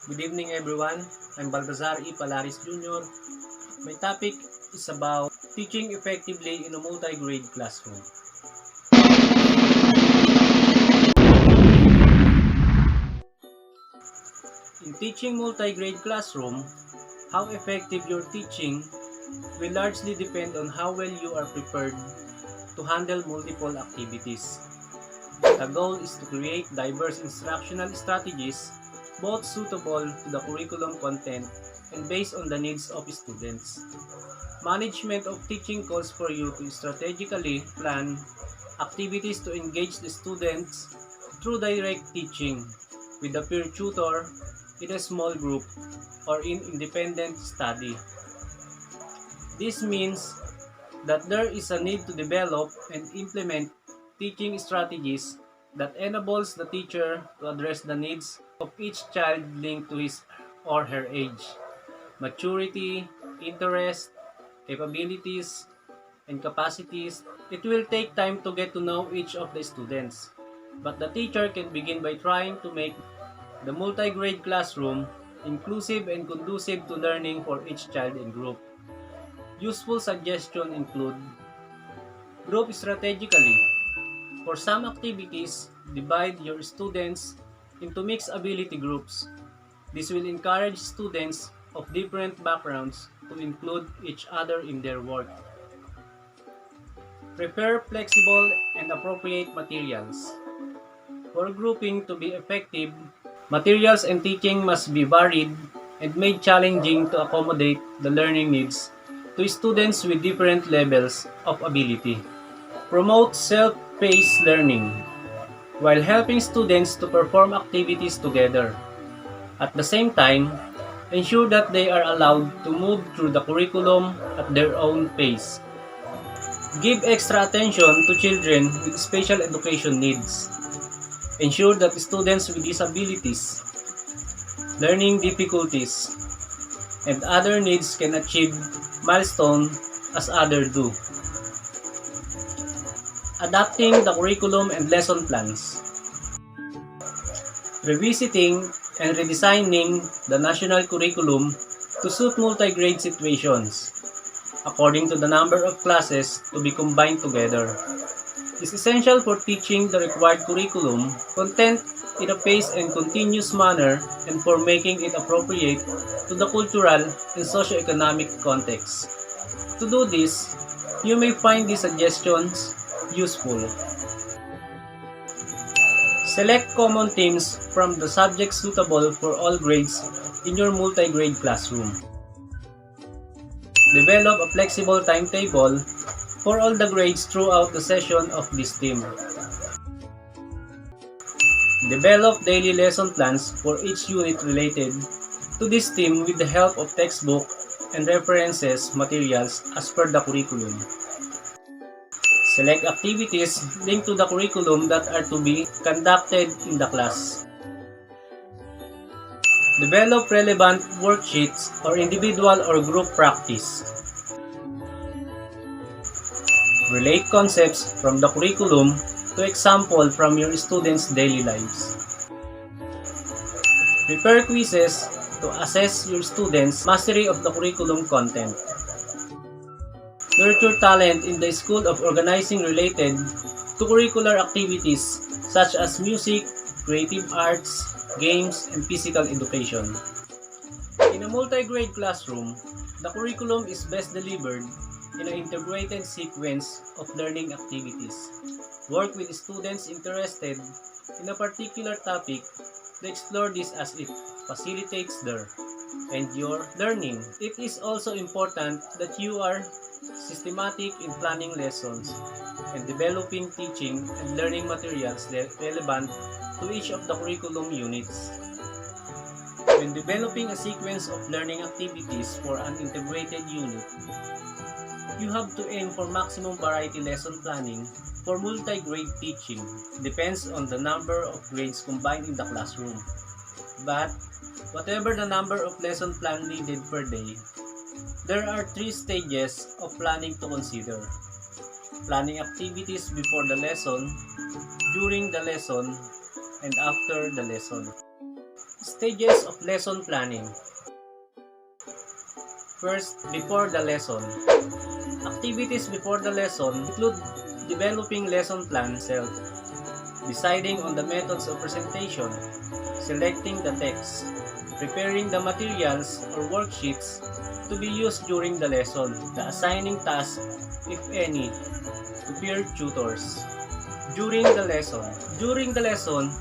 Good evening everyone. I'm Baltazar E. Palaris Jr. My topic is about teaching effectively in a multi-grade classroom. In teaching multi-grade classroom, how effective your teaching will largely depend on how well you are prepared to handle multiple activities. The goal is to create diverse instructional strategies both suitable to the curriculum content and based on the needs of students. Management of teaching calls for you to strategically plan activities to engage the students through direct teaching with a peer tutor, in a small group, or in independent study. This means that there is a need to develop and implement teaching strategies that enables the teacher to address the needs of each child linked to his or her age, maturity, interest, capabilities, and capacities. It will take time to get to know each of the students, but the teacher can begin by trying to make the multi-grade classroom inclusive and conducive to learning for each child and group. Useful suggestions include group strategically. For some activities, divide your students into mixed ability groups. This will encourage students of different backgrounds to include each other in their work. Prepare flexible and appropriate materials. For grouping to be effective, materials and teaching must be varied and made challenging to accommodate the learning needs to students with different levels of ability. Promote self-paced learning while helping students to perform activities together. At the same time, ensure that they are allowed to move through the curriculum at their own pace. Give extra attention to children with special education needs. Ensure that students with disabilities, learning difficulties, and other needs can achieve milestones as others do. Adapting the curriculum and lesson plans. Revisiting and redesigning the national curriculum to suit multi-grade situations according to the number of classes to be combined together. Is essential for teaching the required curriculum content in a paced and continuous manner and for making it appropriate to the cultural and socio-economic context. To do this, you may find these suggestions useful. Select common themes from the subjects suitable for all grades in your multi-grade classroom. Develop a flexible timetable for all the grades throughout the session of this theme. Develop daily lesson plans for each unit related to this theme with the help of textbook and references materials as per the curriculum. Select activities linked to the curriculum that are to be conducted in the class. Develop relevant worksheets or individual or group practice. Relate concepts from the curriculum to example from your students' daily lives. Prepare quizzes to assess your students' mastery of the curriculum content. Nurture talent in the school of organizing related to curricular activities such as music, creative arts, games, and physical education. In a multi-grade classroom, the curriculum is best delivered in an integrated sequence of learning activities. Work with students interested in a particular topic to explore this as it facilitates their and your learning. It is also important that you are systematic in planning lessons and developing teaching and learning materials relevant to each of the curriculum units. When developing a sequence of learning activities for an integrated unit, you have to aim for maximum variety lesson planning for multi-grade teaching. Depends on the number of grades combined in the classroom. But whatever the number of lesson plan needed per day, there are 3 stages of planning to consider. Planning activities before the lesson, during the lesson, and after the lesson. Stages of lesson planning. First, before the lesson. Activities before the lesson include developing lesson plan itself, deciding on the methods of presentation, selecting the text, preparing the materials or worksheets to be used during the lesson, the assigning tasks, if any, to peer tutors. During the lesson,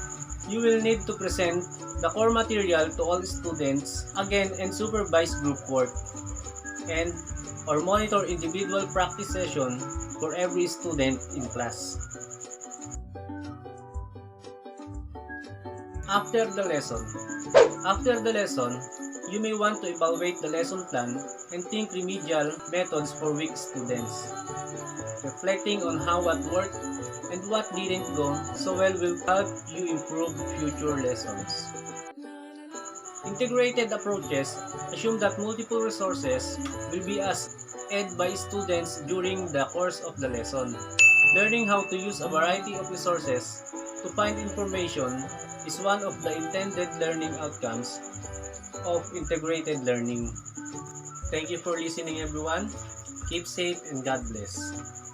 you will need to present the core material to all students again and supervise group work and or monitor individual practice session for every student in class. After the lesson, you may want to evaluate the lesson plan and think remedial methods for weak students. Reflecting on how what worked and what didn't go so well will help you improve future lessons. Integrated approaches assume that multiple resources will be added by students during the course of the lesson. Learning how to use a variety of resources to find information is one of the intended learning outcomes of integrated learning. Thank you for listening, everyone. Keep safe and God bless.